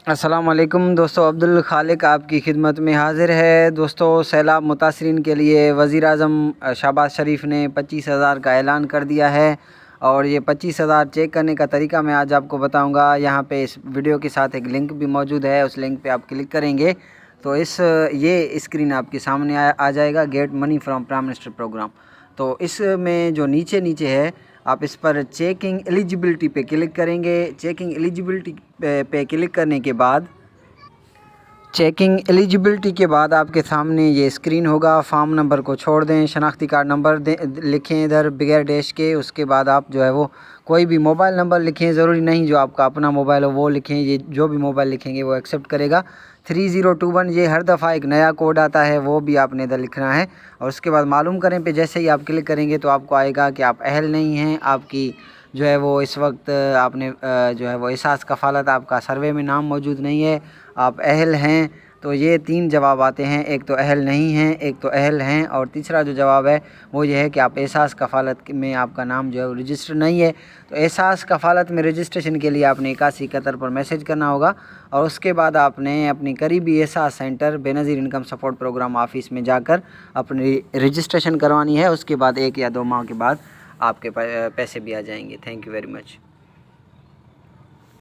السلام علیکم دوستو، عبدالخالق آپ کی خدمت میں حاضر ہے۔ دوستو، سیلاب متاثرین کے لیے وزیر اعظم شہباز شریف نے 25,000 کا اعلان کر دیا ہے، اور یہ 25,000 چیک کرنے کا طریقہ میں آج آپ کو بتاؤں گا۔ یہاں پہ اس ویڈیو کے ساتھ ایک لنک بھی موجود ہے، اس لنک پہ آپ کلک کریں گے تو یہ اسکرین آپ کے سامنے آ جائے گا، get money from prime minister program. تو اس میں جو نیچے ہے آپ اس پر چیکنگ ایلیجبلٹی پہ کلک کریں گے۔ چیکنگ ایلیجبلٹی پہ کلک کرنے کے بعد آپ کے سامنے یہ اسکرین ہوگا۔ فارم نمبر کو چھوڑ دیں، شناختی کارڈ نمبر لکھیں ادھر بغیر ڈیش کے۔ اس کے بعد آپ جو ہے وہ کوئی بھی موبائل نمبر لکھیں، ضروری نہیں جو آپ کا اپنا موبائل ہو وہ لکھیں، یہ جو بھی موبائل لکھیں گے وہ ایکسیپٹ کرے گا۔ 3021 یہ ہر دفعہ ایک نیا کوڈ آتا ہے، وہ بھی آپ نے ادھر لکھنا ہے، اور اس کے بعد معلوم کریں پہ جیسے ہی آپ کلک کریں گے تو آپ کو آئے گا کہ آپ اہل نہیں ہیں، آپ کی جو ہے وہ اس وقت آپ نے جو ہے وہ احساس کفالت، آپ کا سروے میں نام موجود نہیں ہے، آپ اہل ہیں۔ تو یہ 3 جواب آتے ہیں، ایک تو اہل نہیں ہیں، ایک تو اہل ہیں، اور تیسرا جو جواب ہے وہ یہ ہے کہ آپ احساس کفالت میں آپ کا نام جو ہے وہ رجسٹر نہیں ہے۔ تو احساس کفالت میں رجسٹریشن کے لیے آپ نے 8171 پر میسج کرنا ہوگا، اور اس کے بعد آپ نے اپنی قریبی احساس سینٹر بے نظیر انکم سپورٹ پروگرام آفس میں جا کر اپنی رجسٹریشن کروانی ہے۔ اس کے بعد 1 یا 2 ماہ کے بعد آپ کے پیسے بھی آ جائیں گے۔ Thank you very much.